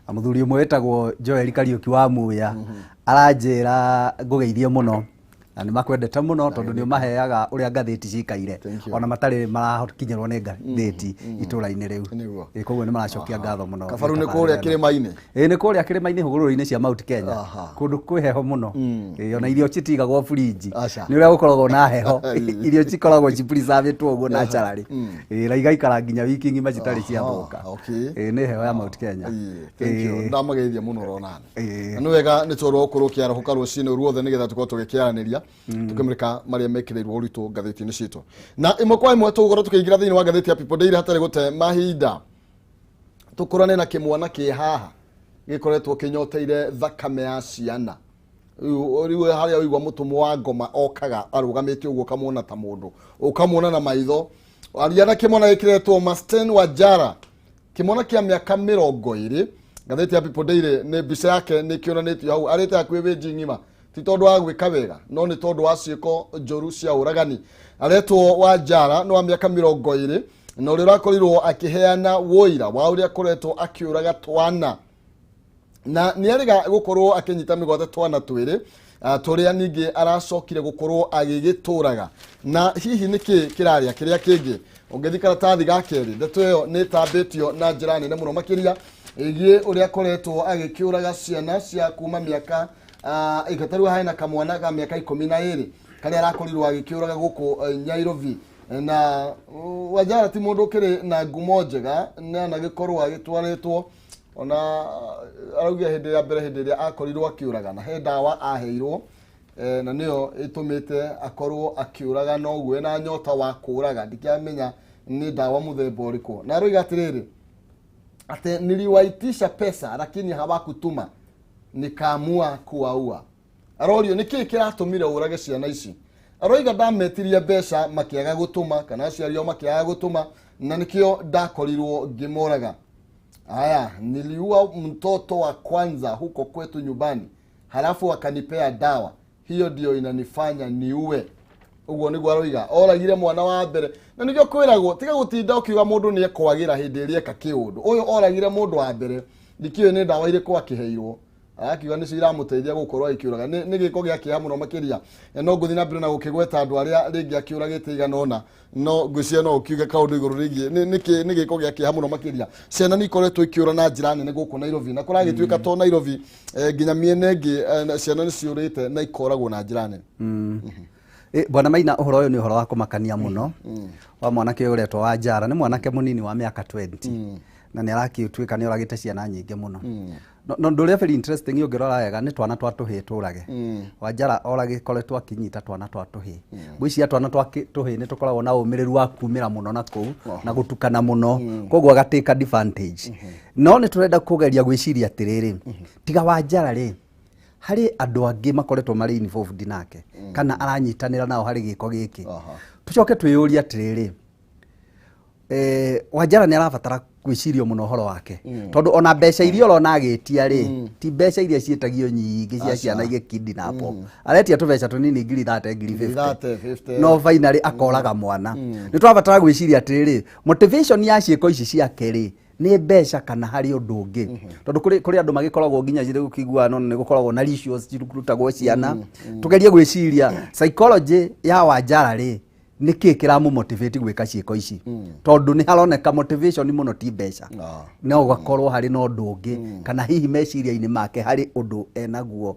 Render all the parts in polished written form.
Amuthuri umwe wetagwo Joel Kariuki wa Muya aranjira ngugeithie muno na nimakwendete muno tondu ni maheaga uria ngatheti cikaire ona matari marakinyirwo ni ngatheti ituraini riu koguo ni maracokia ngatho muno Kabaru ni kuria kirima-ini ni kuria kirima-ini hugururi-ini cia Mount Kenya kundu kwiheho muno ona irio citigagwo fridge ni uria gukoragwo na heho irio cikoragwo cipreservetwo uguo naturally na igaikara nginya wiki ngima citari ciathuka ni heho ya Mount Kenya ndamageithia muno ronana ni wega ni toro kurukia ruhuka rucini ruothe nigetha tukorwo tugikiaraniria tukimirika maria mekirirwo uritu ngatheti-ini citu na imwe kwa imwe tugoro tukiingira thiini wa ngatheti ya People Daily hatari gute mahinda tukurane na kimwana ki haha gikoretwo kinyoteire thakame ya ciana riu haria uigwa mutumu wa ngoma okaga arugamite uguo kamwona ta mundu ukamwona na maitho ariana kimwana gikiretwo Masten Wanjara kimwana kia miaka 20 ngatheti ya People Daily ni mbica yake ni kionanitio hau arite akwibiji ngima ti tondu wa gwika wega no ni tondu wa ciiko njoru cia uragani aretwo Wanjara no wa miaka 20 na uria rakorirwo akiheana woira wa uria koretwo akiuraga twana na niariga gukorwo akinyita migote twana twiri turia ningi aracokire gukorwo agigituraga na hihi niki kiraria kiria kingi ungethikara tathi gakeri ndeto yo ni tambitio na njira nene muno makiria igie uria koretwo agikiuraga ciana cia kuma miaka ikataru haina kamwana ka miaka 12 kali arakorirwo agikiuraga guku Nyairobi na Wanjara ti mundu kiri na ngumo njega na gikorwo agitwaritwo ona araugia hindi ya mbere hindi ya akorirwo akiuraga na he ndawa aheirwo na niyo itumite akorwo akiuraga no gwe na nyota wa kuraga ndikiamenya ni ndawa muthemba uriku na aroiga atiriri ate niliwaitisha pesa lakini hawakutuma nikaamua kuwaua arorio niki kiratumire urage ciana ici aroiga ndametirie mbeca makiaga gutuma kana ciario makiaga gutuma na nikio ndakorirwo ngimoraga haya niliua mtoto wa kwanza huko kwetu nyumbani halafu wakanipea dawa hiyo ndio inanifanya niue uguo ni gwaroiga oragire mwana wa mbere na nikio kwiragwo tiga gutinda ukiuga mundu ni ekwagira hindi iri eka kiundu uyu oragire mundu wa mbere ndikio ni dawa ire kwa kiheirwo akiuga ni cira muteithia gukorwo ikiuraga ni giko gia kiha muno makiria no nguthi na mbere na gukigweta andu aria ringi akiuragite iganona no ngwiciria no ukiuga kaundu iguru ringi ni giko gia kiha muno makiria ciana ni ikoretwo ikiura na njira nene guku Nairobi na kuragituika to Nairobi nginya miene ngi ciana ni ciurite na ikoragwo na njira nene Bwana Maina uhoro uyu ni uhoro wa kumakania muno wa mwanake uretwo Wanjara ni mwanake munini wa miaka 20 na ni arakituika ni oragite ciana nyingi muno no nduria very interesting yongirora wega ni twana twatuhi turage Wanjara orage koretwo akinyita twana twatuhi ngwicia twana twatuhi ni tukoragwo na umiriru wa kumira muno na ku na gutukana muno koguo agateka advantage no ni turenda kugeria gwiciria atiriri tiga Wanjara ri hari andu angi makoretwo mari involved nake kana aranyitanira nao hari giko giki tucoke twiyuria atiriri Wanjara ni arabatara gwicirio muno horo wake tondu ona mbeca iria orona agitia ri ti mbeca iria cietagio nyingi cia ciana igikindi napo aretia tubeca tunini ngiri 30 ngiri 50 no finally akoraga mwana ni twabatara gwiciria atiriri motivation ya ciiko ici ciake ri ni mbeca kana hari undu ungi tondu kuri andu magikoragwo nginya jire gukigua no ni gukoragwo na ratios cirutagwo ciana tugerie gwiciria psychology ya Wanjara ri niki kiramu motivate gwika ciiko ici tondu ni haroneka motivation muno ti mbeca no gakorwo hari no ndungi kana hihi meciria-ini make hari undu enaguo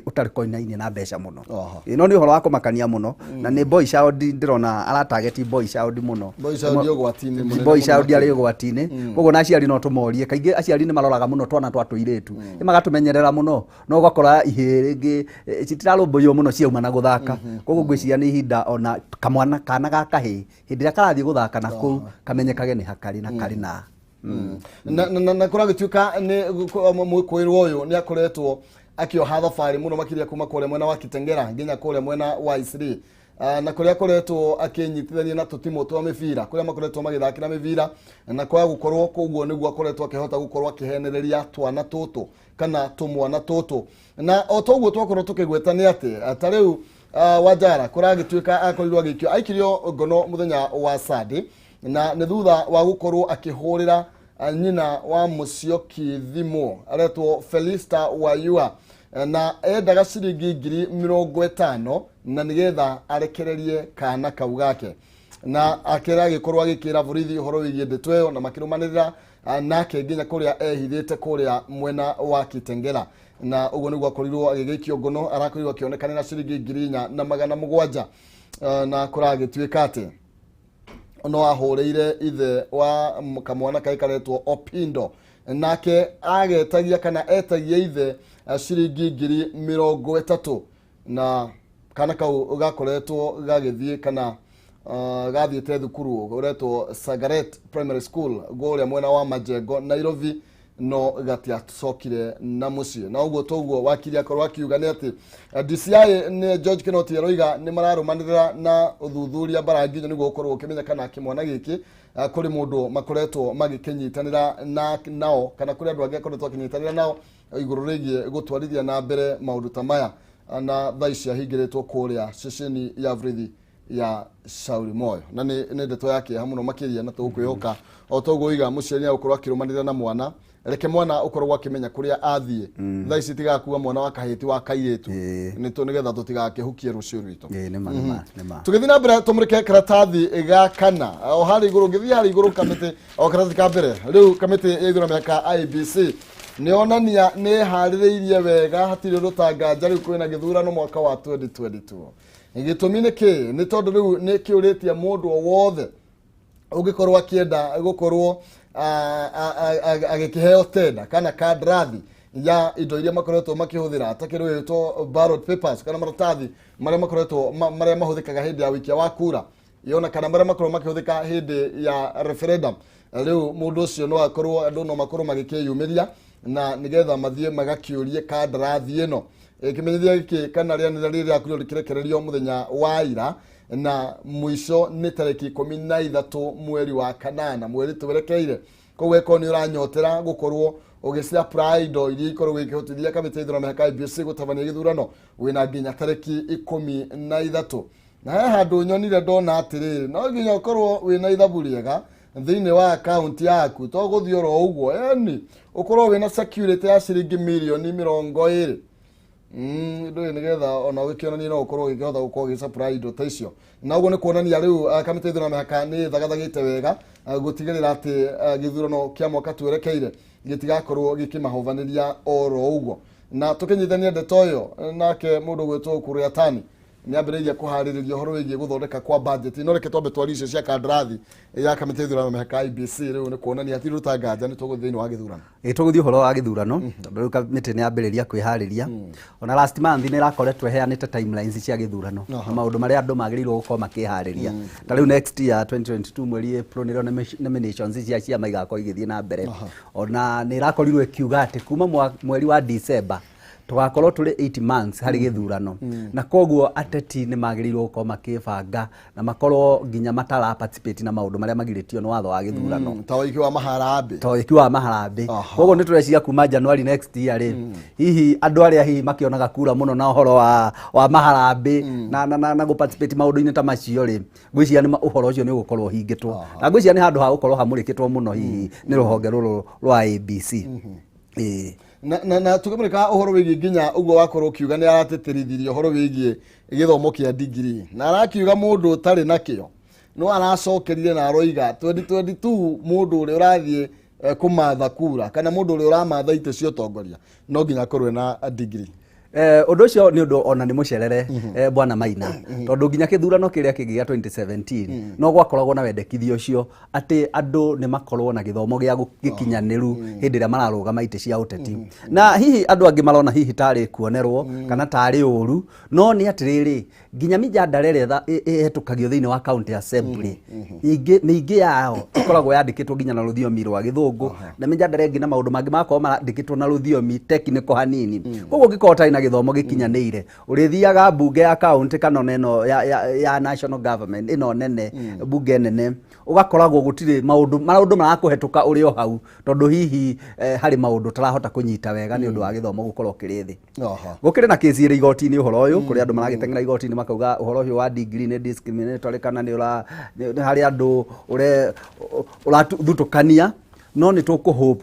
utari koinaine na mbeca muno ino ni uhoro wa kumakania muno na ni boy child ndirona aratarget boy child muno boy child ari ugwati-ini koguo na aciari no tumorie kaingi aciari ni maroraga muno twana twatuiretu ni magatumenyerera muno no gakora ihirigi citirarumbuyo muno ciauma na guthaka koguo ngwiciria ni ihinda ona kamwana kana gakahi hindi karathi guthaka na ku kamenyekage ni hakari na kari na na kuragituka ni mwikwiru uyu ni akoretwo akioha thabari muno makiria kuma kule mwena wa Kitengera nginya kule mwena wa Isiri na kuria akoretwo akinyitithania na tutimo twa mivira kuria makoretwo magithakira mivira na kwa gukorwo koguo niguo akoretwo akihota gukorwo akihenereria twana tutu kana tumwana tutu na otoguo twakorwo tukigweta ni ati atariu Wanjara kuragituika akorirwo agikio aikirio ngono muthenya wa Sunday na ni thutha wa gukorwo akihurira nyina wa Musyoki Thimo aretwo Felista Wayua na endaga ciringi 50,000 na nigetha arekererie kana kau gake na akira gikorwo agikira borithi horo wigie ndeto iyo na makirumanirira nake nginya kuria ehithite kuria mwena wa Kitengela na ugo niguo akorirwo agigikio ngono arakorirwo akionekanira ciringi 4,700 na kuragituika ati no ahureire ithe wa kamwana kai karetwo Opindo nake agetagia kana etagia ithe ciringi 30,000 na kana kau gakoretwo gagithie kana gathiete thukuru uretwo Sagaret Primary School goria mwena wa Majengo Nairobi no gatiacokire na mucie na uguo toguo wakiri akorwa kiuga ni ati DCI ni George Kinoti aroiga ni mararumanirira na uthuthuria baranginyo niguo ukorwo ukimenya kana kimwana giki kuri mundu makoretwo magikinyitanira nao kana kuri andu angi akoretwo akinyitanira nao iguru rigie gutwarithia na mbere maundu ta maya na thaici ahingiritwo kuria ceceni ya borithi ya Sauri Moyo na ni ndeto yake hamuno makiria na tugukwihoka o toguo iga muciari ukorwo akirumanirira na mwana reke mwana ukorwo akimenya kuria athie thaici tigakuwa mwana wa kahiti wa kairitu ni to nigetha tutigakihukie rucio rwito nema tugithi na mbere tumurike karatathi ga kana o hari iguru ngithi hari iguru kamite o karatathi ka mbere riu kamite ya iguru miaka IBC nionania ni haririirie wega hatire rutanganja riu kwina githurano mwaka wa 2022 igitumine ki ni tondu riu ni kiuritie mundu o wothe ugikorwo akienda gukorwo agikiheo tenda kana kadrathi ya indo iria makoretwo makihuthira atakirwo to ballot papers kana maratathi maria makoretwo maria mahuthikaga hindi ya wiki wa kura yona kana maria makorwo makihuthika hindi ya referendum riu mundu ucio no akorwo andu no makorwo magikiyumiria na nigetha mathie magakiurie kadrathi ino kimenyithia giki kana rĩa akuryo rikirekererio muthenya wa ira na mwisho ni tariki 13 mweri wa kanana mweri tuberekeire koguo eko ni uranyotera gukorwo ugicia pride iria ikorwo ikihotithia kamite ithura mihaka IBC gutabania githurano wina nginya tariki 13 na handu nyonire ndona atiriri no nginya ukorwo wina ithabu riega thiini wa account yaku to guthioro uguo yani ukorwo wina security ya ciringi milioni 20 ndo nigetha ona wikionania no ukorwo gikihotha gukorwo gisupply indo ta icio na uguo ni kuonania riu kamite ithura mihaka ni thagathagite wega gutigirira ati githurano kia mwaka twerekeire gitigakorwo gikimahuvaniria oro uguo na tukinyithania ndeto iyo nake mundu gwetwo kuria tani ni ambiriria kuhaririria horo wigie guthondeka kwa budget no reke twambe twaricio cia kandrathi ya kamite ithurano mihaka IBC riu ni kuonania ati rutanganja ni tuguthiini wa githurano tuguthii horo wa githurano tondu kamite ni ambiriria kwihariria ona last month ni rakoretwe heanite timelines cia githurano na maundu maria andu magirirwo gukorwo makihariria ta riu next year 2022 mweri April niro nominations cia ciama igakorwo igithii na mbere ona ni rakorirwo ikiuga ati kuma mweri wa December tugakorwo tuli 8 months hari githurano na koguo ateti ni magirirwo gukorwo makibanga na makorwo nginya matara participate na maundu maria magiritio no watho wa githurano tawiki wa maharambe koguo ni tureciria kuma January next year hihi andu aria hihi makionaga kura muno na uhoro wa maharambe na go participate maundu-ini ta macio ri gwiciria ni uhoro ucio ni gukorwo hingitwo na gwiciria ni handu ha gukorwo hamurikitwo muno hihi ni ruhonge ruru rwa ABC na tukamurika uhoro wigie nginya uguo wakorwo kiuga ni arateterithirie uhoro wigie githomo kia degree na arakiuga mundu tari nakio no aracokerire na aroiga 2022 mundu uri urathie kumatha kura kana mundu uri uramatha ite cio tongoria no nginya korwe na degree undu ucio ni undu ona ni mucerere bwana Maina tondu nginya kithurano kiria kingi gia 2017 no gwakoragwo na wendekithio ucio ati andu ni makorwo na githomo gia gikinyaniru hindi ria mararugama ite cia uteti na hihi andu angi marona hihi tari kuonerwo kana tari uru no ni atiriri nginya mijandara ria etukagio thiini wa county assembly ningi yao ikoragwo yandikitwo nginya na ruthiomi rwa githungu na mijandara ingi na maundu mangi makorwo marandikitwo na ruthiomi technical hanini koguo ngikota ina githomo gikinyanire urithiaga bunge ya county kana neno ya national government ino nene bunge nene ugakoragwo gutire maundu marakuhetuka uri o hau tondu hihi hari maundu tarahota kunyita wega ni undu wa githomo gukorwo kirithi gukire na kesi iri igoti-ini uhoro uyu kuri andu maragitengera igoti-ini makauga uhoro uyu wa degree ni discriminatory kana ni hari andu urathutukania no nĩ tũkũhope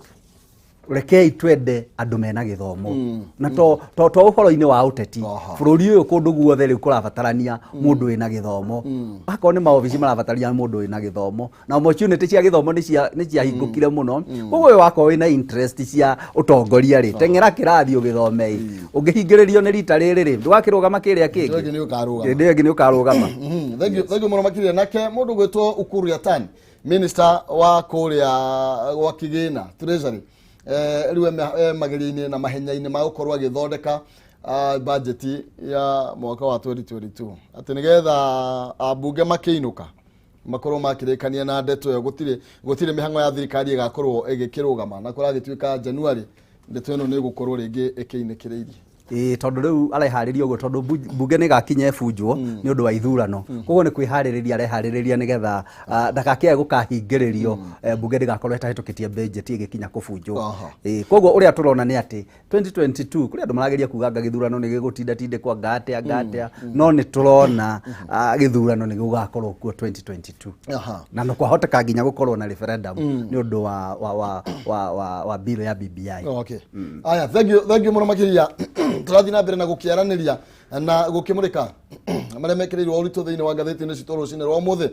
rekei twende andũ mena gĩthomo na to ũhoro-inĩ wa ũteti bũrũri ũyũ kũndũ guothe rĩu kũrabatarania mũndũ wĩna gĩthomo akorwo nĩ maobici marabatarania mũndũ wĩna gĩthomo na opportunity cia gĩthomo nĩ ciahingũkire mũno koguo ũyũ wakorwo wĩna interest cia ũtongoria rĩ teng'era kĩrathi ũgĩthome ũngĩhingĩrĩrio nĩ rita rĩrĩ rĩ ndũgakĩrũgama kĩrĩa kĩngĩ hĩndĩ ĩngĩ nĩ ũkarũgama thengiũ mũno makĩria nake mũndũ gwĩtwo Ukuru Yatani minister wa kũrĩa gwa kĩgĩna treasury riwe mageria-inĩ na mahenya-inĩ ma gũkorwo agĩthondeka budget ya mwaka wa 2022 atĩ nĩgetha ambunge makĩinũka makorwo makĩrĩkania na ndeto ĩyo gũtirĩ mĩhang'o ya thirikari ĩgakorwo ĩgĩkĩrũgama na kũragĩtuĩka January ndeto ĩno nĩ ĩgũkorwo rĩngĩ ĩkĩinĩkĩrĩirie tondũ rĩu areharĩria ũguo tondũ mbunge nĩ gakinya bunjwo nĩ ũndũ wa ithurano koguo nĩ kwĩharĩrĩria areharĩrĩria nĩgetha ndakakĩe gũkahingĩrĩrio mbunge ndĩgakorwo ĩtahĩtũkĩtie budget ĩgĩkinya kũbunjwo koguo ũrĩa tũrona nĩ atĩ 2022 kũrĩ andũ marageria kuga gĩthurano nĩ gĩgũtindatindĩkwo ngatia no nĩ tũrona gĩthurano nĩ gĩgakorwo kuo 2022 na no kwahoteka nginya gũkorwo na referendum nĩ ũndũ wa bill ya BBI. Aya thank you mũno makĩria tũrathi na mbere na gũkĩaranĩria na gũkĩmũrĩka marĩa mekĩrĩirwo ũritũ thĩinĩ wa ngathĩti-inĩ citũ rũcinĩ rwa ũmũthĩ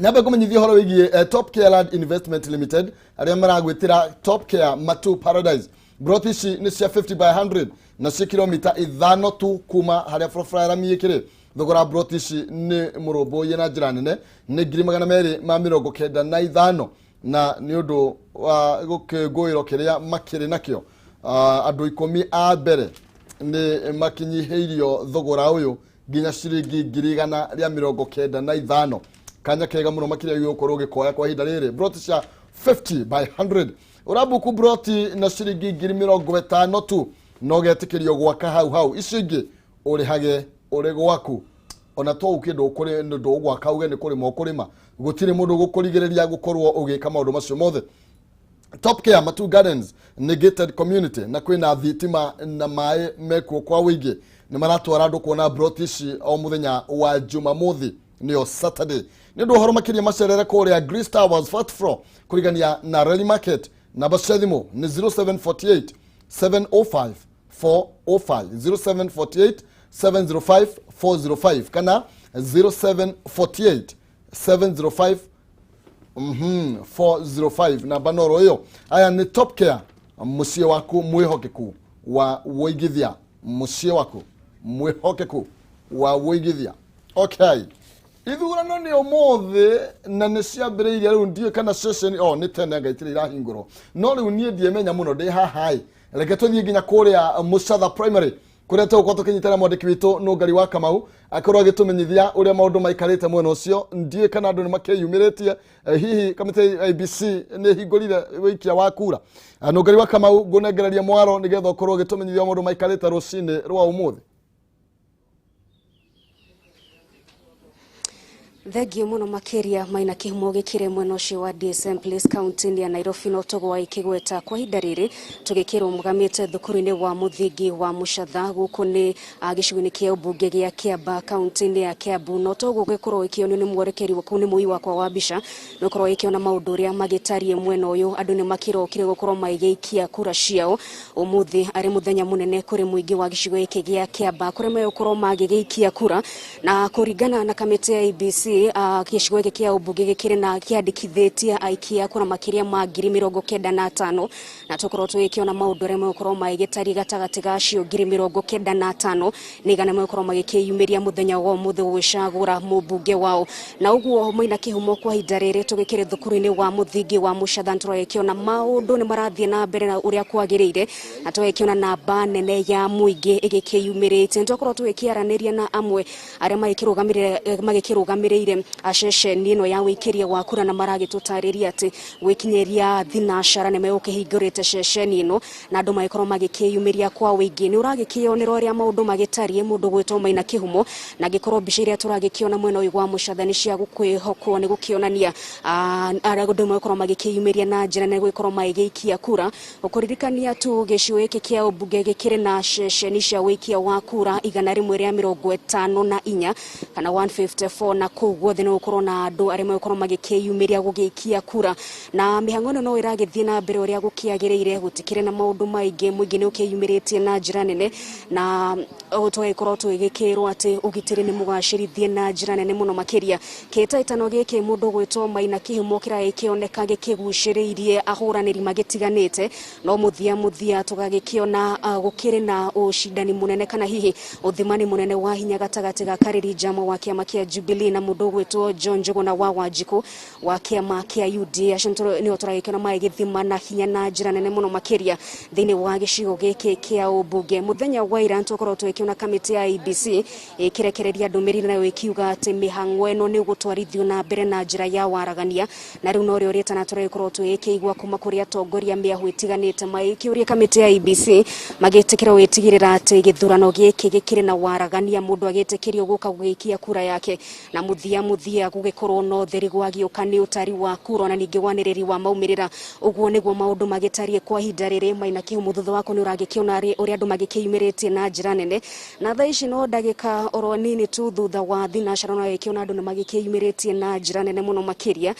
nyambe kũmenyithia ũhoro wĩgiĩ Top Care Land Investment Limited arĩa maragwĩtĩra Top Care Matu Paradise broti ici nĩ cia 50 by 100 na cia kilomita 5 tu kuma harĩa barabara ya rami ĩkĩrĩ thogora broti ici nĩ mũrũmbũiye na njĩra nene nĩ 295 na nĩ ũndũ wa gũkĩngũĩro kĩrĩa makĩrĩ nakĩo andũ 10 a mbere nĩ makinyihĩirio thogora ũyũ nginya ciringi 195 kanya kega mũno makĩria gũkorwo gĩkoya kwa ihinda rĩrĩ broti cia 50 by 100 ũrambuku broti na ciringi 50 tu no getĩkĩrio gwaka hau icio ingĩ ũrĩhage ũrĩ gwaku ona to ũkĩndũ kũrĩ ndũ gwaka uge nĩ kũrĩma ũkũrĩma gũtirĩ mũndũ gũkũrigĩrĩria gũkorwo ũgĩka maũndũ macio mothe. Top Care Matu Gardens nĩ gated community na kwĩna thitima na maĩ mekuo kwa wĩingĩ nĩ maratwara andũ kuona broti ici o mũthenya wa Jumamothi nĩyo Saturday nĩ ũndũ ũhoro makĩria macerere kũrĩa Greece Towers 4th floor kũrigania na Rally Market namba cia thimũ nĩ 0748 705 405 0748 705 405 kana 0748 705 405 na banoro hiyo. Aya ni Top Care muciĩ waku mwĩhokeku wa wĩigithia muciĩ waku mwĩhokeku wa wĩigithia. Okay, ithurano nĩ ũmũthĩ na nĩ ciambĩrĩirie rĩu ndiũ kana session nĩ tene ngaitĩrĩ irahingũrwo no rĩu niĩ ndiemenya mũno ndĩ haha reke tũthiĩ nginya kũrĩa Mũcatha Primary kũrĩa tũgũkorwo tũkĩnyitana mwandĩki witũ Nũngari wa Kamau akorwo agĩtũmenyithia ũrĩa maũndũ maikarĩte mwena ũcio ndiĩ kana andũ nĩ makĩyumĩrĩtie hihi kamĩtĩ IBC nĩ hingũrire wĩikia wa kura. Nũngari wa Kamau ngũnengereria mwaro nĩgetha ũkorwo ũgĩtũmenyithia maũndũ maikarĩte rũcinĩ rwa ũmũthĩ. Thengio muno makiria maina kihumo gikire mwena ucio wa DSM Place County ya Nairobi no togwa ikigweta kwa hinda riri tugikirwo mugamite thukuru-ini wa muthingi wa Mũcatha guku ni gicigo-ini kia ubunge gia Kiamba county ya Kiambu no togwo gikorwo ikionio ni mwerekeri wa kuni mui wakwa wa bica no korwo ikiona maundu uria magitarie mwena uyu andu ni makirokire gukorwo maigiikia kura ciao umuthi ari muthenya munene kuri muingi wa gicigo iki gia Kiamba kuri megukorwo magigiikia kura na kuringana na kamiti ya IBC gicigo giki kia ubunge gikire na kiandikithitie aikia kuna makiria ma 95 na tukorwo tugikiona maundu remwe ukorwo maigitari gatagati gacio 95 nigana mwe ukorwo magikiyumiria muthenya wa muthe gwicagura mubunge wao na uguo moina kihumo kwa hinda riri tugikire thukuru-ini wa muthingi wa Mũcatha ntugikiona maundu ni marathie na mbere na uria kwagiriire na tugikiona namba nene ya muingi igikiyumirite ntukorwo tugikiaraniria na amwe aria magikirũgamĩrĩire asheshen ino ya wikiria wa kura na maragitutariria ati wikinyeria thinashara ne megukihingurite sheshen ino na andu magikorwo magikiyumiria kwa wĩingĩ ni uragikionera uria maundu magitarie mundu gwitwo Maina Kihumo na gikorwo mbica iria turagikiona mwena uyu wa Mũcatha ni cia gukwihokwo ni gukionania andu magikorwo magikiyumiria na njira ne gwikorwo maigiikia kura ukuririkania tu gicigo giki kia ubunge gikire na sheshen cia wikia wa kura 154 kana 154 na kuu guothe no ukorwo na andu arĩa makorwo magĩkĩyumĩria gũgĩikia kura na mĩhang'o ĩno no ĩragĩthiĩ na mbere ũrĩa gũkĩagĩrĩire gũtikĩrĩ na maũndũ maingĩ mũingĩ nĩ ũkĩyumĩrĩtie na njĩra nene na tũgĩkorwo tũgĩkĩrwo atĩ ũgitĩri nĩ mũgacĩrithie na njĩra nene mũno makĩria kĩhĩtahĩtano gĩkĩ mũndũ gwĩtwo Maina Kĩhumo kĩragĩkĩoneka gĩkĩgucĩrĩirie ahũranĩri magĩtiganĩte no mũthia tũgagĩkĩona gũkĩrĩ na ũcindani mũnene kana hihi ũthimani mũnene wa hinya gatagatĩ ga Karĩri Njama wa kĩama kĩa Jubilee na mũndũ gwĩtwo John Njuguna wa Wanjikũ wa kĩama kĩa UDA nĩo tũragĩkĩona magĩthimana hinya na njĩra nene mũno makĩria thĩinĩ wa gĩcigo gĩkĩ kĩa ũmbunge mũthenya wa ira tũkorwo tũgĩkĩona kamĩtĩ ya IEBC ĩkĩrekereria ndũmĩrĩri nayo ĩkiuga atĩ mĩhang'o ĩno nĩ gũtwarithio na mbere na njĩra ya waragania na rĩu no rĩo rĩtana tũragĩkorwo tũgĩkĩigua kuma kũrĩ atongoria mĩahũ ĩtiganĩte magĩkĩũria kamĩtĩ ya IEBC magĩtĩkĩra gwĩtigĩrĩra atĩ gĩthurano gĩkĩ gĩkĩrĩ na waragania mũndũ agĩtĩkĩrio gũka gũgĩikia kura yake na mũthia gũgĩkorwo no theri gwagĩũka nĩ ũtari wa kura na ningĩ wanĩrĩri wa maumĩrĩra ũguo nĩguo maũndũ magĩtariĩ kwa ihinda rĩrĩ Maina Kĩhumo thutha wako nĩ ũragĩkĩona ũrĩa andũ magĩkĩyumĩrĩtie na njĩra nene na thaa ici no ndagĩka oro nini tu thutha wa thinacara no agĩkĩona andũ nĩ magĩkĩyumĩrĩtie na njĩra nene mũno makĩria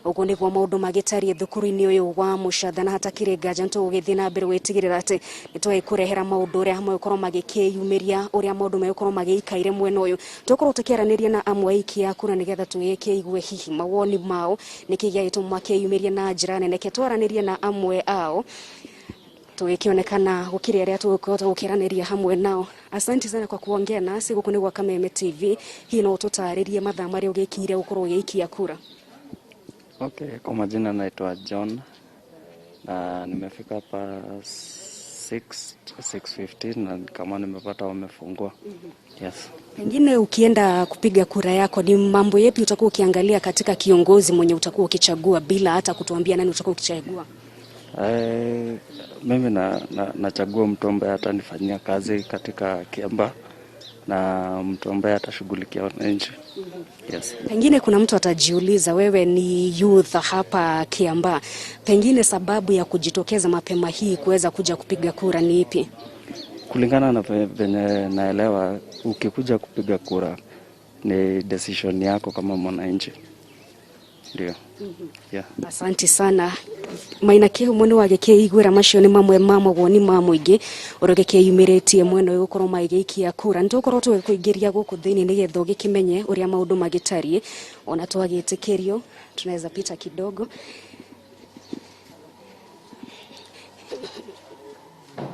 ũguo nĩguo maũndũ magĩtariĩ thukuru-inĩ ũyũ wa Mũcatha na hatakĩrĩ nganja tũgũgĩthiĩ na mbere gwĩtigĩrĩra atĩ nĩ twagĩkũrehera maũndũ ũrĩa magĩkorwo magĩkĩyumĩria ũrĩa maũndũ magĩkorwo magĩikaire mwena ũyũ tũkorwo tũkĩaranĩria na amwe aikia kura nĩgetha tũgĩkĩigue hihi mawoni mao nĩkĩ gĩagĩtũma makĩyumĩria na njĩra nene ke twaranĩria na amwe ao tugĩkĩonekana gũkĩrĩ arĩa tũgũkĩhota gũkĩaranĩria hamwe nao. Asante sana kwa kuongea nasi gũkũ nĩ gwa Kameme TV. Hii no tũtarĩrie mathaa marĩa ũgĩkire gũkorwo ũgĩikia kura. Okay, kwa majina naitwa John na nimefika hapa 6:15 na kama nimepata wamefungua. Yes. Pengine ukienda kupiga kura yako ni mambo yapi utakuwa ukiangalia katika kiongozi mwenye utakuwa ukichagua bila hata kutuambia nani utakuwa ukichagua? Mimi nachagua mtu ambaye atanifanyia kazi katika Kiambaa na mtu ambaye atashughulikia wananchi. Yes. Pengine kuna mtu atajiuliza wewe ni youth hapa Kiambaa. Pengine sababu ya kujitokeza mapema hii kuweza kuja kupiga kura ni ipi? Kulingana na venye naelewa ukikuja kupiga kura ni decision yako kama mwananchi. Ndio. Yeah. Asante sana. Maina Kĩhumo nĩ wagĩkĩiguĩra macio nĩ mamwe ma mawoni ma mũingĩ ũrĩgĩkĩyumĩrĩtie mwena ũyũ gũkorwo magĩikia kura nĩtũkorwo tũgĩkũingĩria gũkũ thĩinĩ nĩgetha ũgĩkĩmenye ũrĩa maũndũ magĩtariĩ ona twagĩtĩkĩrio tunaweza pita kidogo.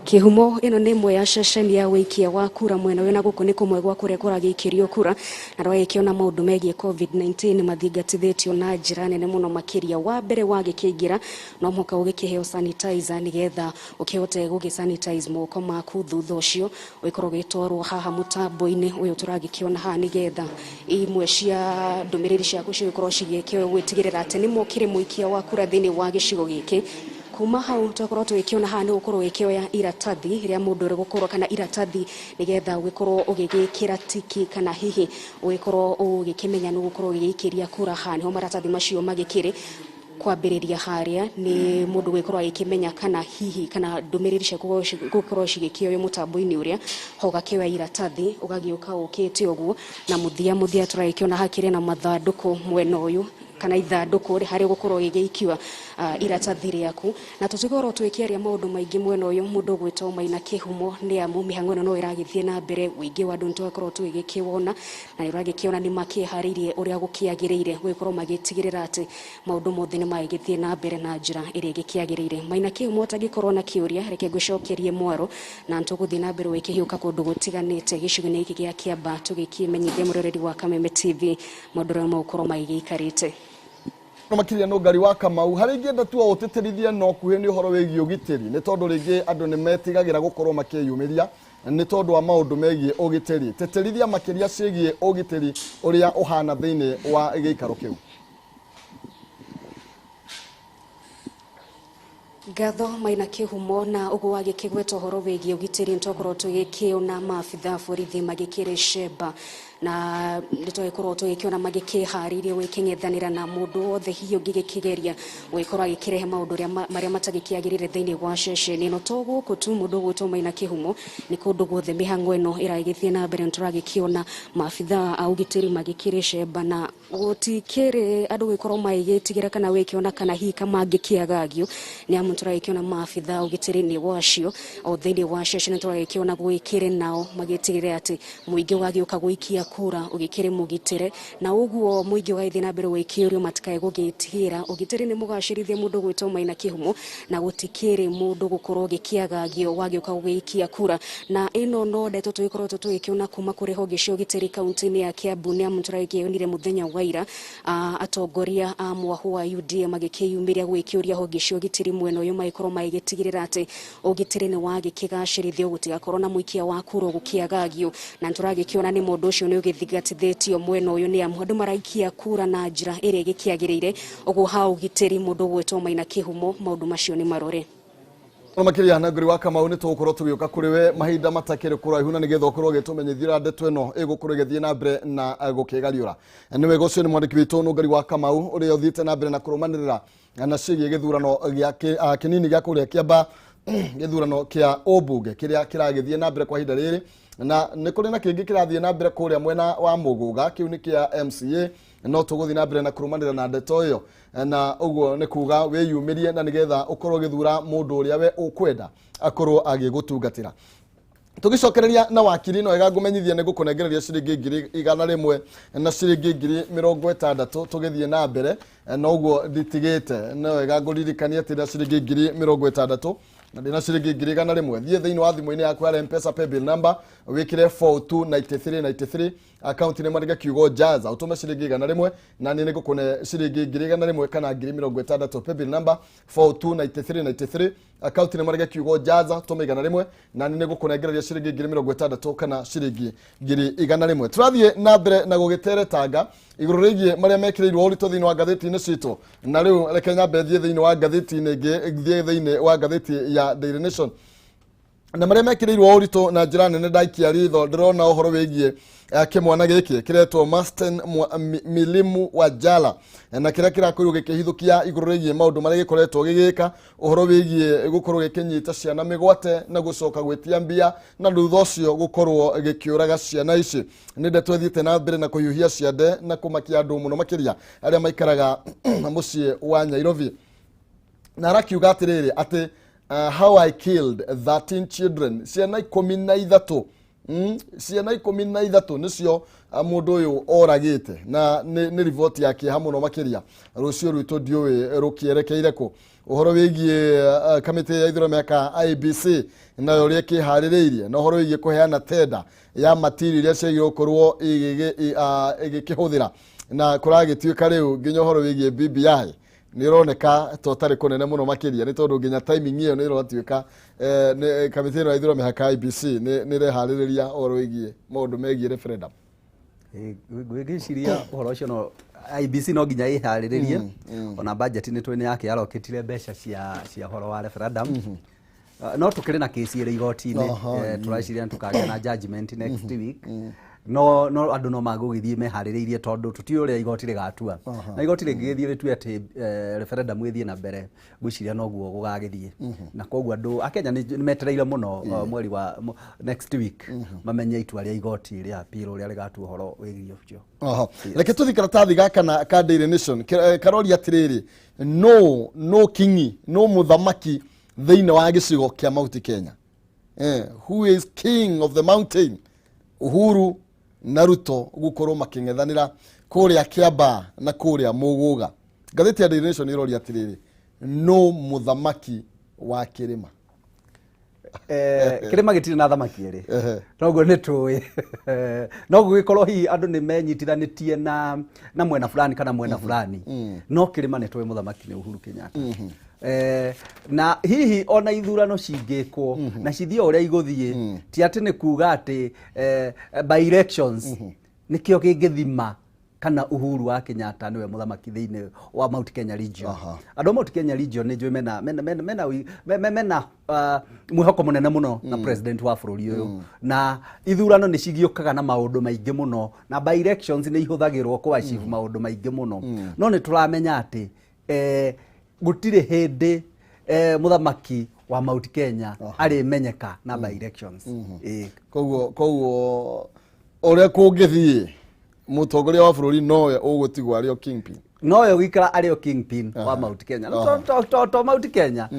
Kĩhumo ĩno nĩ ĩmwe ya ceceni ya wĩikia wa kura mwena wĩna gũkũ nĩ kũmwe gwa kũrĩa kũragĩikĩrio kura na rwagĩkĩona maũndũ megiĩ COVID-19 mathingatithĩtio na njĩra nene mũno makĩria wa mbere wagĩkĩingĩra no mũhaka ũgĩkĩheo sanitizer nĩgetha ũkĩhote gũgĩsanitize moko maku thutha ũcio ũgĩkorwo ũgĩtwarwo haha mũtambo-inĩ ũyũ tũragĩkĩona haha nĩgetha imwe cia ndũmĩrĩri ciaku cigĩkorwo cigĩkĩo gwĩtigĩrĩra atĩ nĩ mokĩre mũikia wa kura thĩinĩ wa gĩcigo gĩkĩ. Kuma hau tũkorwo tũgĩkĩona haha nĩ gũkorwo gĩkĩoya iratathi rĩa mũndũ ũrĩ gũkorwo kana iratathi nĩgetha ũgĩkorwo ũgĩgĩkĩra tiki kana hihi ũgĩkorwo ũgĩkĩmenya nĩ gũkorwo ũgĩgĩikĩria kura haha nĩho maratathi macio magĩkĩrĩ kwambĩrĩria harĩa nĩ mũndũ gũgĩkorwo agĩkĩmenya kana hihi kana ndũmĩrĩri ciaku gũkorwo cigĩkĩoyo mũtambo-inĩ ũrĩa ho gakĩoya iratathi ũgagĩũka ũkĩte ũguo na mũthia tũragĩkĩona hakĩrĩ na mathandũkũ mwena ũyũ kana ithandũkũ harĩa gũkorwo gĩgĩikiwa iratathi rĩaku na tũtikorwo twĩkĩaria maũndũ maingĩ mwena ũyũ mũndũ gwĩtwo Maina Kĩhumo nĩ amu mĩhang'o ĩno no ĩragĩthiĩ na mbere ũingĩ wa andũ nĩtũgakorwo tũgĩkĩwona na nĩũragĩkĩona nĩ makĩharĩirie ũrĩa gũkĩagĩrĩire gũgĩkorwo magĩtigĩrĩra atĩ maũndũ mothe nĩ magĩthiĩ na mbere na njĩra ĩrĩa ĩgĩkĩagĩrĩire. Maina Kĩhumo atagĩkorwo na kĩũria reke ngũcokerie mwaro na tũgũthiĩ na mbere wĩkĩhiũka kũndũ gũtiganĩte gĩcigo-inĩ gĩkĩ gĩa Kiambaa tũgĩkĩmenyithia mũroreri wa Kameme TV maũndũ ũrĩa magũkorwo magĩgĩikarĩte. Makiria no ngari wa Kamau hari ngenda tu ũtĩtĩrithie no kuhe nĩ ũhoro wĩgiĩ ũgitĩri nĩ tondũ rĩngĩ andũ nĩ metigagĩra gũkorwo makĩyumĩria nĩ tondũ wa maũndũ megiĩ ũgitĩri tĩtĩrithia makĩria ciĩgiĩ ũgitĩri ũrĩa ũhana thĩinĩ wa gĩikaro kĩu. Ngatho Maina Kĩhumo na ũguo wagĩkĩgweta ũhoro wĩgiĩ ũgitĩri nĩtũkorwo tũgĩkĩona maabitha borithi magĩkĩrĩ Sheba na nitũgĩkorwo tũgĩkĩona magĩkĩharĩria gwĩkĩng'ethanĩra na mũndũ wothe hihi ũngĩgĩkĩgeria gũgĩkorwo agĩkĩrehe maũndũ marĩa matagĩkĩagĩrĩire thĩinĩ wa ceceni ĩno. To gũkũ tu mũndũ gwĩtwo Maina Kĩhumo, nĩ kũndũ guothe mĩhang'o ĩno ĩragĩthiĩ na mbere. Nĩtũragĩkĩona maabithaa a ũgitĩri magĩkĩrĩ cemba, na gũtikĩrĩ andũ gũgĩkorwo magĩgĩtigĩra kana wĩkĩona kana hihi kamangĩkĩagagio, nĩ amu tũragĩkĩona maabithaa ũgitĩri-inĩ wacio o thĩinĩ wa ceceni. Tũragĩkĩona gwĩkĩrĩ nao magĩtigĩre atĩ mũingĩ wagĩũka gũikia kura ũgĩkĩrĩ mũgitĩre, na ũguo mũingĩ ũgagĩthiĩ na mbere gwĩkĩũrio matikae gũgĩtigĩra. Ũgitĩri nĩ mũgacĩrithie mũndũ gwĩtwo Maina Kĩhumo, na gũtikĩrĩ mũndũ gũkorwo gĩkĩagagio wagĩũka gũgĩikia kura. Na ĩno no ndeto tũgĩkorwo tũgĩkĩona kuma kũrĩ honge cia ũgitĩri kaunti-inĩ ya Kiambu, nĩ amu tũragĩkĩonire mũthenya wa ira atongoria a mwahũ wa UDA magĩkĩyumĩria gwĩkĩũria honge cia ũgitĩri mwena ũyũ, magĩkorwo magĩgĩtigĩrĩra atĩ ũgitĩri nĩ wagĩkĩgacĩrithio, gũtigakorwo na mũikia wa kura gũkĩagagio. Na tũragĩkĩona nĩ mũndũ ũcio nĩ ũgĩthigatithĩtio mwena ũyũ, nĩ amu andũ maraikia kura na njĩra ĩrĩa ĩgĩkĩagĩrĩire. Ũguo ha ũgitĩri mũndũ gwĩtwo Maina Kĩhumo, maũndũ macio nĩ marore. Makiria na ngori wa Kamau nĩ tũgũkorwo tũgĩũka kũrĩ we mahinda matakĩrĩ kũraihu, na nĩgetha ũkorwo ũgĩtũmenyithia ndeto ĩno ĩgũkorwo ĩgĩthiĩ na mbere na gũkĩgariũra. Nĩ wega ũcio nĩ mwandĩki witũ Nũngari wa Kamau ũrĩa ũthiĩte na mbere na kũrũmanĩrĩra na ciĩgiĩ gĩthurano kĩnini gĩa kũrĩa Kiamba, gĩthurano kĩa ũmbunge kĩrĩa kĩragĩthiĩ na mbere kwa ihinda rĩrĩ, na nĩ kũrĩ na kĩngĩ kĩrathiĩ na mbere kũrĩa mwena wa Mũgũga, kĩu nĩ kĩa MCA. No tũgũthiĩ na mbere na kũrũmanĩrĩra na ndeto ĩyo, na ũguo nĩ kuga wĩyumĩrie na nĩgetha ũkorwo ũgĩthura mũndũ ũrĩa we ũkwenda akorwo agĩgũtungatĩra. Tũgĩcokereria na wakiri, no wega ngũmenyithia nĩ ngũkũnengereria ciringi 100 na ciringi 60 tũgĩthiĩ na mbere, na ũguo nditigĩte. No wega ngũririkania atĩ na ciringi 60 na ndina ciringi 100 thiĩ thĩinĩ wa thimũ-inĩ yaku ya M-Pesa paybill number wĩkĩre 429393 account nĩ marĩga kiugo Jaza, ũtũme ciringi 100 na nĩ ngũkũne ciringi 100 kana 60 paybill number 429393 account nĩ marĩga kiugo Jaza, ũtũme 100 na nĩ ngũkũnengereria ciringi 60 kana ciringi 100. Tũrathiĩ na mbere na gũgĩteretanga igũrũ rĩgiĩ marĩa mekĩrĩirwo ũritũ thĩinĩ wa ngathĩti-inĩ citũ, na rĩu reke nyambe thiĩ thĩinĩ wa ngathĩti-inĩ ĩngĩ, thiĩ thĩinĩ wa ngathĩti ya Daily Nation, na marĩa mekĩrĩirwo ũritũ na njĩra nene ndaikia ritho. Ndĩrona ũhoro wĩgiĩ kĩmwana gĩkĩ kĩretwo Masten Milimu Wajala, na kĩrĩa kĩrakorwo gĩkĩhithũkia igũrũ rĩgiĩ maũndũ marĩa gĩkoretwo gĩgĩka, ũhoro wĩgiĩ gũkorwo gĩkĩnyita ciana mĩgwate na gũcoka gwĩtia mbia, na thutha ũcio gũkorwo gĩkĩũraga ciana ici. Nĩ ndeto ĩthiĩte na mbere na kũhiũhia ciande na kũmakia andũ mũno makĩria arĩa maikaraga mũciĩ wa Nairobi, na arakiuga atĩrĩrĩ atĩ how I killed 13 children, ciana 13 ciana 13 nĩcio mũndũ ũyũ oragĩte, na nĩ riboti ya kĩeha mũno makĩria. Rũciũ rwitũ ndiũĩ rũkĩerekeire kũ. Ũhoro wĩgiĩ kamĩtĩ ya ithurano ya IEBC nayo ũrĩa ĩkĩharĩrĩirie, na ũhoro wĩgiĩ kũheana tenda ya matiri iria ciagĩrĩirwo gũkorwo igĩkĩhũthĩra, na kũragĩtuĩka rĩu nginya ũhoro wĩgiĩ BBI nĩ ĩroneka totarĩ kũnene mũno makĩria, nĩ tondũ nginya timing ĩyo nĩ ĩratuĩka kamĩtĩ ĩno ya ithurano ya IEBC nĩ ĩreharĩrĩria ũhoro wĩgiĩ maũndũ megiĩ referendum. Gwĩciria ũhoro ũcio no IEBC no nginya ĩharĩrĩrie, ona budget nĩ twĩ nĩ yake aloketire mbeca cia ũhoro wa referendum. No tũkĩrĩ na kesi ĩrĩ igoti-inĩ, tũreciria tũkagĩa na judgment next week. No andũ no magũgĩthiĩ meharĩrĩirie tondũ tũtiũĩ ũrĩa igoti rĩgatua, na igoti rĩngĩgĩthiĩ rĩtue atĩ referendum ĩthiĩ na mbere, gwĩciria noguo gũgagĩthiĩ. Na koguo andũ a Kenya nĩ metereire mũno mweri wa next week mamenye itua rĩa igoti rĩa appeal ũrĩa rĩgatua ũhoro wĩgiĩ ũcio. Reke tũthiĩ karatathi gaka ka Daily Nation karoria atĩrĩrĩ, no kingi no mũthamaki thĩinĩ wa gĩcigo kĩa Mount Kenya, who is king of the mountain? Uhuru na Ruto gũkorwo makĩng'ethanĩra kũrĩa Kiamba na kũrĩa Mũgũga. Ngathĩti ya Daily Nation ĩroria atĩrĩrĩ, no mũthamaki wa kĩrĩma. Kĩrĩma gĩtirĩ na thamaki ĩrĩ, noguo nĩ tũĩ. No gũgĩkorwo hihi andũ nĩ menyitithanĩtie na mwena fulani kana mwena fulani, no kĩrĩma nĩ tũĩ mũthamaki nĩ Uhuru Kenyatta. Na hihi ona ithurano cingĩkwo na cithiĩ ũrĩa igũthiĩ, ti atĩ nĩ kuga atĩ by elections nĩkĩo kĩngĩthima kana Uhuru wa Kenyatta niwe muthamaki thiini wa Mount Kenya region. Andu Mount Kenya region ni njui mena mwihoko munene muno na president wa bururi uyu, na ithurano ni cigiukaga na maundu maingi muno, na by elections ni ihuthagirwo kwa achieve maundu maingi muno. No ni turamenya ati gutire hindi muthamaki wa Mount Kenya ari menyeka na by elections. Koguo ore kungithie mutongoria wa bururi nowe ugutigwa ari o kingpin, nowe wikara ari o kingpin wa Mount Kenya. To Mount Kenya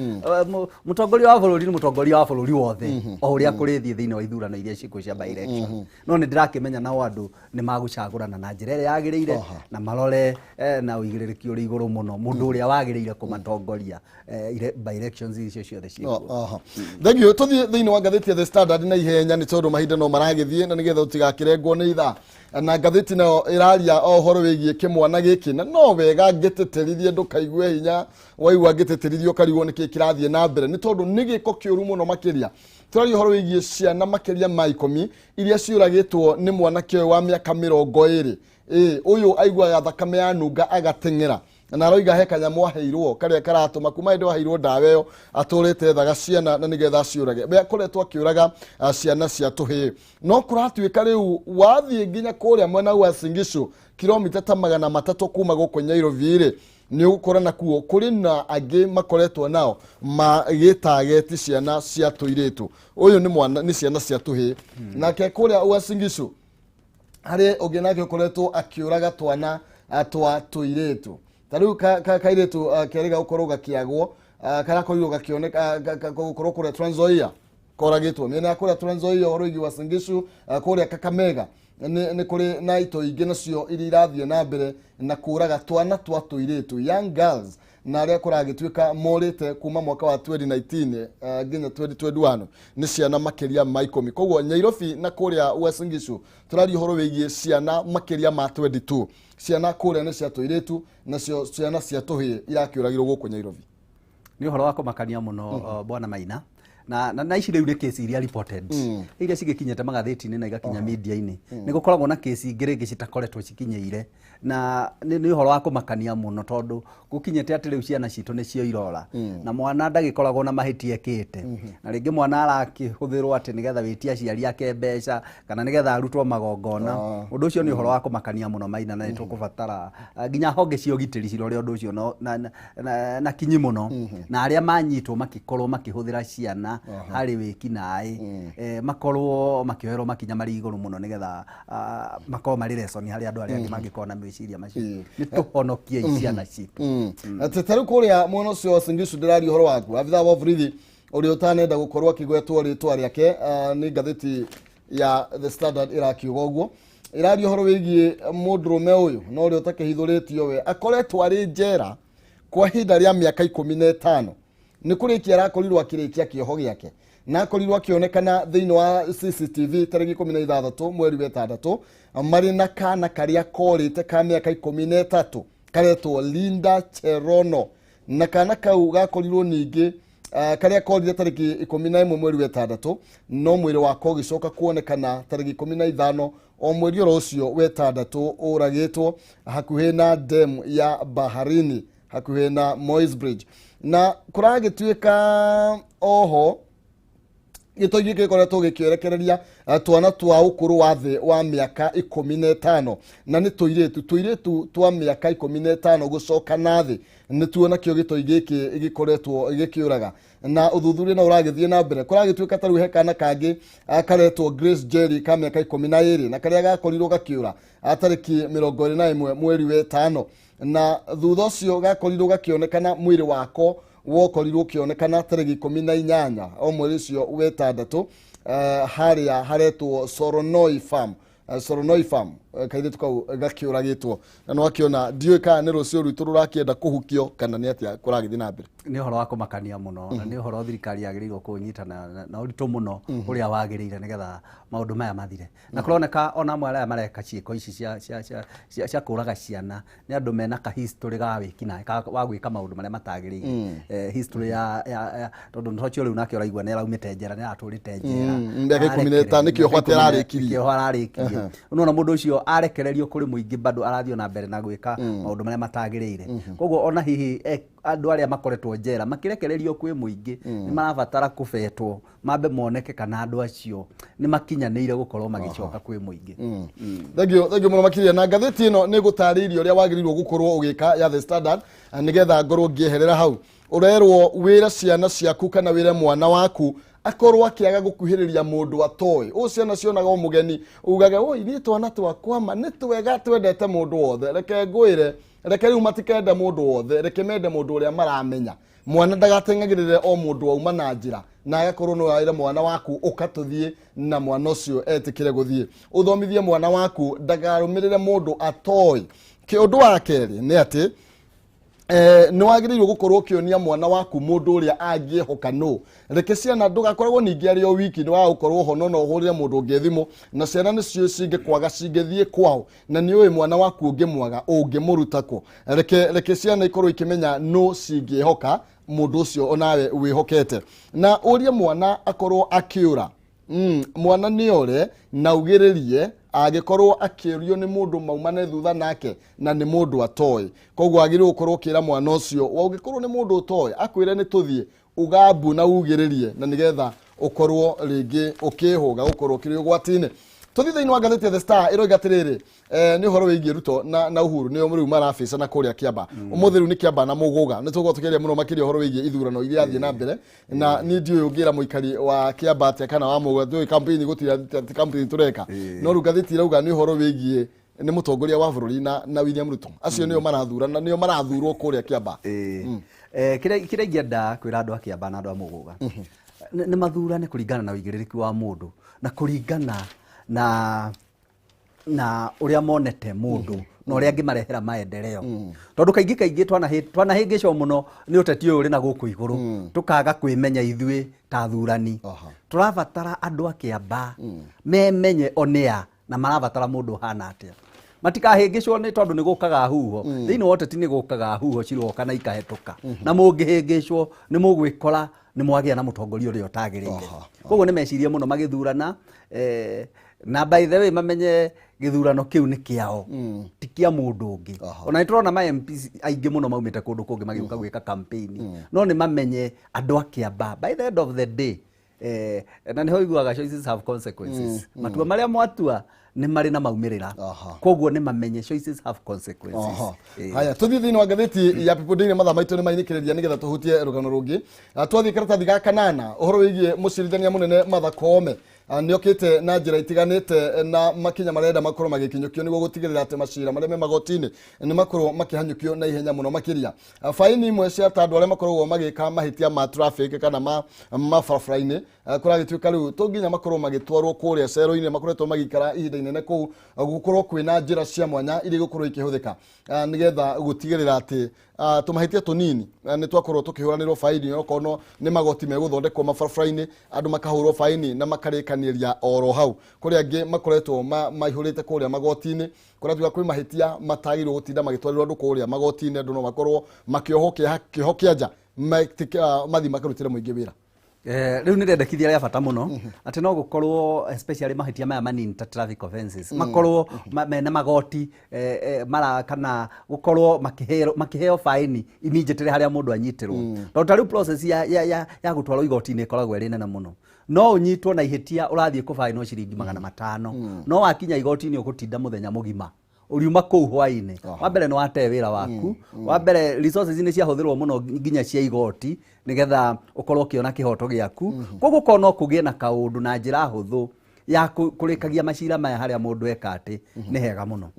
mutongoria wa bururi ni mutongoria wa bururi wothe o uria kurithie thiini wa ithurano iria ciku cia by election. No ni ndirakimenya nao andu ni magucagurana na njira iria yagiriire na marore na uigiririkia uri iguru muno mundu uria wagiriire kumatongoria by elections icio ciothe ciku. Thank you. Tuthie thiini wa ngatheti ya The Standard na ihenya ni tondu mahinda no maragithie na nigetha utigakirengwo ni ithaa, na ngatheti nayo iraria ohoro wigie kimwana giki, na no wega ngiteterithie ndukaigue hinya waigua ngiteterithie ukarigwo niki kirathie na mbere ni tondu ni giko kiuru muno makiria. Turaria ohoro wigie ciana makiria ma 10 iria ciuragitwo ni mwanake wa miaka 20 uyu aigua thakame ya nunga agatengera na aroiga he kanyamu aheirwo karia karatuma kuma ndo aheirwo ndawa iyo aturite thaga ciana na nigetha ciurage be akoretwo akiuraga ciana cia tuhi. No kuratuika riu wathie nginya kuria mwena wa Singishu kilomita ta 300 kuma guko Nyairovi ni ukora na kuo kuri na angi makoretwo nao magitageti ciana cia tuiritu. Uyu ni mwana ni ciana cia tuhi na ke kuria wa Singishu hari ugenake ukoretwo akiuraga twana twa tuiritu. Tariu kairetu keriga ukorwo gakiagwo karakorirwo gakioneka gukorwo kuria Trans Nzoia koragitwo miena ya kuria Trans Nzoia oroigi wa Singishu kuria Kakamega ni kuri na ito ingi nacio iri irathie na mbere na kuraga twana twa tuiritu young girls na aria kuragituika morite kuma mwaka wa 2019 nginya 2021 ni ciana makiria ma 10. Koguo Nyairobi na kuria wa Singishu turari horo wigie ciana makiria ma 22 ciana kuria ni cia tuiritu nacio ciana cia tuhi irakiuragirwo guku Nyairobi. Ni horo wa kumakania muno bwana Maina na ici riu ni case iria reported iria cigikinyete magatheti-ini na igakinya media-ini ni gukoragwo na case ingire gicitakoretwo cikinyeire na ni horo wa kumakania muno tondu gukinyete ati riu ciana citu ni cio irora na mwana ndagikoragwo na mahiti ekite na ringi mwana arakihuthirwo ati nigetha witie aciari ake mbeca kana nigetha arutwo magongona. Undu ucio ni horo wa kumakania muno Maina na nitukubatara nginya honge cio gitiri cirore undu ucio na kinyi muno na aria manyitwo makikorwo makihuthira ciana hari wiki nai makorwo makioherwo makinya mari iguru muno nigetha makorwo mari lesson hari andu aria mangikona na meciria macio ni tuhonokie ciana citu. Tetaru kuria mwana ucio Singishu ndirari horo waku abitha wa burithi uri utanenda gukorwo akigwetwo ritwa riake ni ngatheti ya The Standard irakiuga uguo irari horo wigie mudrume uyu no uri utakehithuritio we akoretwo ari njera kwa hinda ria miaka 15 ni kurikia arakorirwo akirikia kioho giake na akorirwo akionekana thiini wa CCTV tariki 16 mweri wa 6 mari na kana karia korite ka miaka 13 karetwo Linda Cherono na kana kau gakorirwo ningi karia korire tariki 11 mweri wa 6 no mwiri wako gicoka kuonekana tariki 15 o mweri ucio wa 6 uragitwo hakuhe na dam ya Baharini hakuhe na Moi's Bridge na kuragituika oho gitogi gikoretwo gikierekereria twana twa ukuru wa thi wa miaka 15 na ni tuiritu twa miaka 15 gucoka na thi ni tuona kio gitogi giki gikoretwo gikiuraga na uthuthuria na uragithie na mbere kuragituika taru hekana kangi akaretwo Grace Jerry ka miaka 12 na karia gakorirwo gakiura atariki 21 mweri wa 5 na thutha ucio gakorirwo gakionekana mwiri wako wokorirwo kionekana tariki 18 o mweri ucio wa 6 haria haretwo Soronoi Farm kaithitu kau gakiuragitwo na no akiona ndiuka ni rucio rwitu rurakienda kuhukio kana ni atia kuragithi na mbere. Ni horo wa kumakania muno na ni horo thirikari yagirirwo kunyitana na uritu muno uria wagirire nigetha maundu maya mathire na kuroneka ona amwe aria mareka ciiko ici cia kuraga ciana ni andu mena ka history ga wikina wa gwika maundu maria matagirire history ya tondu ntocio riu nake uraigua ni araumite njera ni aturite njera ndeke 15 nikio hwate ararikirie muingi unaona mundu ucio arekererio kuri muingi bado arathio na mbere na gwika maundu maria matagirire koguo ona hihi andu aria makoretwo njera makirekererio kwi muingi ni marabatara kubetwo mambe moneke kana andu acio ni makinyanĩire gukorwo magicoka kwi muingi. Thengio muno makiria na ngathĩti ĩno nĩ gũtarĩria ũrĩa wagĩrĩirwo gũkorwo ũgĩka ya The Standard nigetha ngorwo ngĩeherera hau. Urerwo wĩra ciana ciaku kana wĩre mwana waku akorwo akiaga gukuhiriria mundu atoy ciana cionaga umugeni ugaga oi ni twana twakwa ma ni twega twendete mundu wothe reke ngwire reke riu matikenda mundu wothe reke mende mundu uria maramenya mwana ndagatengagirire o mundu wauma na njira na agakorwo no waira mwana waku ukatuthie na mwana ucio etikire guthie uthomithie mwana waku ndagarumirire mundu atoy kiundu wa keri ni ati ni wagĩrĩirwo gukorwo kionia mwana waku mundu uria angĩhoka no reke ciana ndugakoragwo ningi ari o wiki ni wa gukorwo hono no hurire mundu ngethimo na ciana nicio cingĩkwaga cingĩthie kwao na ni uĩ mwana waku ũngĩmwaga ũngĩmũrutako reke ciana ikorwo ikimenya no cingĩhoka mundu ucio onawe wĩhokete na urie mwana akorwo akiura mwana niore na ugiririe agikorwo akirio ni mundu maumane thutha nake na ni mundu atoy koguo agire ukorwo kira mwana ucio wa ugikorwo ni mundu utoy akwire ni tuthie ugambu na ugiririe na nigetha ukorwo ringi ukihuga ukorwo kiri ugwatine tuthi thiini wa ngathĩti The Star iroiga atiriri ni horo wigie Ruto na Uhuru ni omuri marafisa na kuria Kiamba umuthiru ni Kiamba na Muguga ni tugo tukiria muno makiria horo wigie ithurano iria athie na mbere na ni ndiwe ugira muikari wa Kiamba atia kana wa Muguga ndiwe campaign gutira campaign tureka no rugathĩti irauga ni horo wigie ni mutongoria wa bururi na William Ruto acio nio marathurana nio marathurwo kuria Kiamba kira ingenda kwira andu a Kiamba na andu a Muguga ni mathurane kuringana na wigiririku wa mundu na kuringana na uria monete mundu na uria ngimarehera maendeleo tondu kaingi twanahingicwo muno ni uteti uyu uri na guku iguru tukaga kwimenya ithui ta thurani turabatara andu a Kiamba memenye onia na marabatara mundu hana atia matikahingicwo ni tondu ni gukaga huho thiini wa uteti ni gukaga huho ciroka na ikahetuka na mungihingicwo ni mugwikora ni mwagia na mutongoria uria utagirire koguo ni mecirie muno magithurana na by the way mamenye githurano kiu ni kiao ti kia mundu ungi ona niturona ma MPs aingi muno maumite kundu kungi magiuka gwika campaign no ni mamenye andu a Kiamba by the end of the day na niho iguaga choices have consequences matua maria mwatua ni mari na maumirira koguo ni mamenye choices have consequences haya tuthi thiini wa ngathĩti ya People Daily mathaa maitu ni mainikiriria nigetha tuhutie rugano rungi twathi karatathi ga kanana uhoro wigie mucirithania munene Martha Koome niokite na njira itiganite na makinya marenda makorwo magikinyukio nigo gutigirira ati macira maria me magotini ni makorwo makihanyukio na ihenya muno makiria faini imwe cia tandu aria makorwo magika mahitia ma traffic kana ma farafraini kuragituika riu tunginya makorwo magitwarwo kuria cero-ini makoretwo magikara ihinda inene kuu gukorwo kwina njira cia mwanya iri gukorwo ikihuthika nigetha gutigirira ati tumahitia tunini ni twakorwo tukihuranirwo faini okono ni magoti meguthondekwo mafarafraini andu makahurwo faini na makarikaniria oro hau kuri angi makoretwo maihurite kuria magotini kuria tuga kwi mahitia matagirwo gutinda magitwarirwo andu kuria magotini andu no makorwo makiohokia nja mathi makarutire muingi wira riu ni rendekithia ria bata muno ati no gukorwo especially mahitia maya manini ta traffic offenses makorwo mena magoti mara kana gukorwo makiheo fine immediately haria mundu anyitirwo tondu riu process ya gutwarwo igoti ni koragwo ri nene muno no unyitwo na ihitia urathie kufaino ciringi 500 no wakinya igoti ni ugutinda muthenya mugima uriuma kuu hwaini wa mbere ni wate wira waku wa mbere resources ni ciahuthirwo muno nginya cia igoti nigetha ukorwo kiona kihoto giaku koguo kono kugie na kaundu na njira huthu ya kurikagia macira maya haria mundu eka ati ni hega muno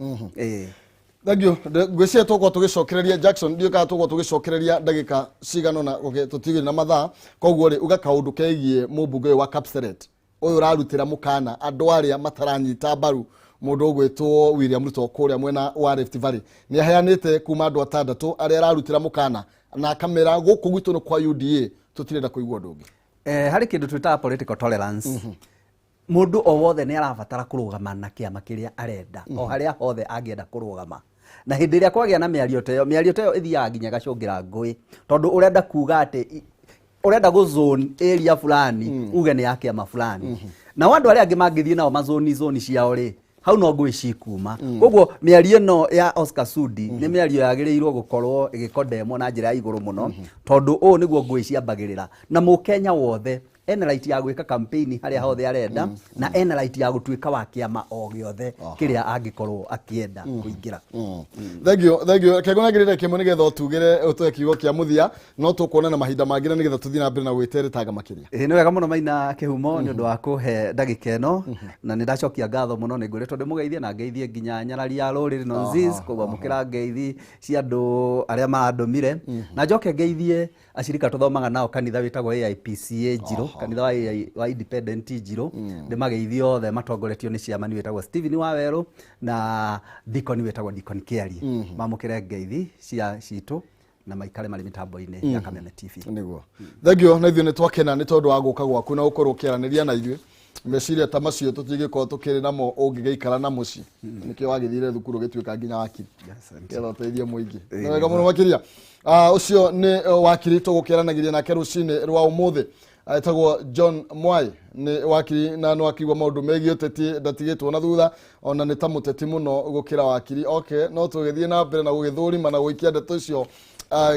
Thagio gwĩciria tũgũkorwo tũgĩcokereria Jackson ndiũ kana tũgũkorwo tũgĩcokereria ndagĩka cigana na tũtigĩrĩ na mathaa koguo rĩ uga kaũndũ kegiĩ mũmbunge wa Kapseret ũyũ ũrarutĩra mũkana andũ arĩa mataranyita mbaru mundu ugwitwo William Ruto kuria mwena wa Rift Valley ni aheanite kuma andu atandatu aria ararutira mukana na kamera guku gwitu no kwa UDA tutirenda kuigwa ndungi hari kindu twita political tolerance mundu o wothe ni arabatara kurugama na kiama kiria arenda o haria hothe angienda kurugama na hindi ria kwagia na miario teyo ithiaga nginya gacungira ngui tondu urenda kuga ati urenda go zone area fulani uge ni yake ama fulani na wandu aria angi mangithie nao mazoni ciao ri hau no ngwici kuma koguo mĩario no ya Oscar Sudi nĩ mĩario yagĩrĩirwo gũkorwo ĩgĩkondemwo na njĩra ya igũrũ mũno tondũ ũũ nĩguo ngwĩciambagĩrĩra na mũkenya wothe ena right ya gwĩka campaign harĩa hothe arenda na ena right ya gũtuĩka wa kĩama o gĩothe kĩrĩa angĩkorwo akĩenda kũingĩra. Thank you kegona ngĩrĩre kĩmwe nĩgetha ũtugĩre ũtũhe kiugo kĩa mũthia no tũkuona na mahinda mangĩ na nĩgetha tũthiĩ na mbere na gwĩteretanga makĩria. Nĩ wega mũno Maina Kĩhumo nĩ ũndũ wa kũhe ndagĩka ĩno na nĩ ndacokia ngatho mũno nĩ ngwĩrĩtwo ndĩmũgeithie na ngeithie nginya nyarari ya rũrĩrĩ Nonsis koguo mũkĩra ngeithi cia andũ arĩa marandũmire na njoke ngeithie acirika tũthomaga nao kanitha wĩtagwo AIPCA Njirũ kanitha wa Independent Njirũ ndĩmageithie othe matongoretio nĩ ciamani wĩtagwo Stephen Wawerũ na Deacon wĩtagwo Deacon Kĩari mamũkĩre ngeithi cia citũ na maikare marĩ mitambo-inĩ ya Kameme TV. Niguo thank you na ithuĩ nĩ twakena nĩ tondũ wa gũka gwaku na gũkorwo ũkĩaranĩria na ithuĩ meciria ta macio tũtingĩkorwo tũkĩrĩ namo ũngĩgĩikara na mũciĩ nĩkĩo wagĩthire thukuru gĩtuĩka nginya wakiri kĩrĩa ũteithie mũingĩ nĩ wega mũno makĩria. Ũcio nĩ wakiri tũgũkĩaranagĩria nake rũcinĩ rwa ũmũthĩ etagwo John Mwai nĩ wakiri na no akigwa maũndũ megiĩ ũteti ndatigĩtwo na thutha ona nĩ ta mũteti mũno gũkĩra wakiri no tũgĩthiĩ na mbere na gũgĩthũrima na gũikia ndeto icio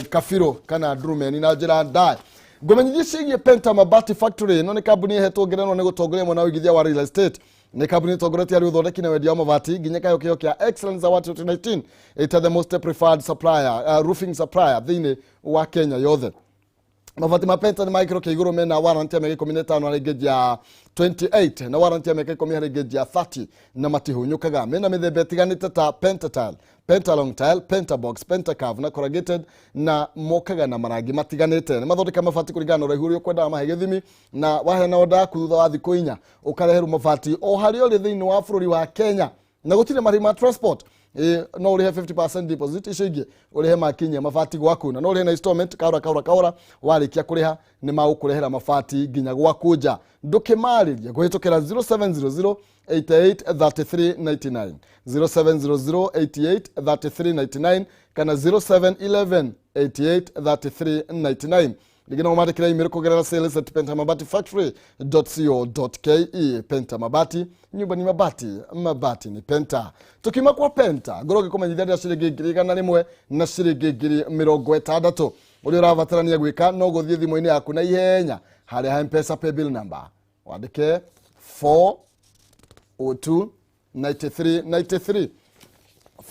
Kafiro kana Drumeni na njĩra ndaĩ ngũmenyithie ciĩgiĩ Penta Mabati Factory no nĩ kambuni ĩhetwo ngerenwa nĩ gũtongoria mwena wa ũigithia wa real estate nĩ kambuni ĩtongoretie harĩ ũthondeki na wendia wa mabati nginya kayo kĩo kĩa Excellence Award 2019 ĩta the most preferred supplier roofing supplier thĩinĩ wa Kenya yothe. Mabati ma Penta nĩ magĩkĩro kĩa igũrũ mena warranty ya mĩaka 15 harĩ ngĩnji ya 28 na warranty ya mĩaka 10 harĩ ngĩnji ya 30 na matihunyũkaga mena mĩthemba ĩtiganĩte ta Pentatile, Pentalong Tile, Pentabox, Pentacurve na corrugated na mokaga na marangi matiganĩte. Nĩ mathondeka mabati kũringana na ũraihu ũrĩa ũkwendaga mahe gĩthimi na waheana order yaku thutha wa thikũ 4 ũkareherwo mabati o harĩa ũrĩ thĩinĩ wa bũrũri wa Kenya na gũtirĩ marĩhi ma transport. No ũrĩhe 50% deposit icio ingĩ ũrĩhe makinyia mabati gwaku na no ũrĩhe na installment kahora warĩkia kũrĩha nĩ magũkũrehera mabati nginya gwaku nja. Ndũkĩmarĩria kũhĩtũkĩra 0700 883399 0700 883399 kana 0711 883399 Ningĩ no mwandĩkĩre email kũgerera sales@pentamabatifactory.co.ke. Penta Mabati, nyumba ni mabati, mabati ni Penta. Tukima kwa Penta, ngoroge kũmenyithia rĩa ciringi 100 na ciringi 60. Ũrĩa ũrabatarania gwĩka no gũthiĩ thimũ-inĩ yaku na ihenya harĩa ha M-Pesa paybill number wandĩke 4029393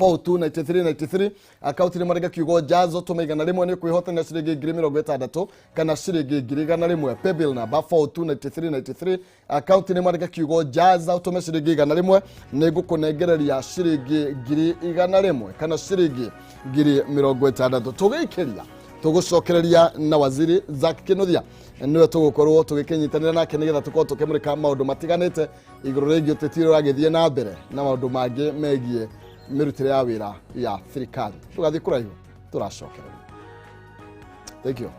429393 akaunti nĩ marega kiugo Jazo tumeigana rimwe nĩ kwĩhotana ciringi 60 kana ciringi 100 paybill number 429393 akaunti nĩ marega kiugo Jazo tume ciringi 100 nĩ ngũkũnengereria ciringi 100 kana ciringi 60 tũgĩikĩria tũgũcokereria na waziri Zack Kinuthia niwe tũgũkorwo tũgĩkenyitanĩra nake nĩgetha tũkorwo tũkĩmũrĩka maũndũ matiganĩte igũrũ rĩgiĩ ũteti ũrĩa ũragĩthiĩ na mbere na maũndũ mangĩ megiĩ mĩrutĩre ya wĩra ya thirikari. Tũgathiĩ kũraihu tũracokereria. Thank you.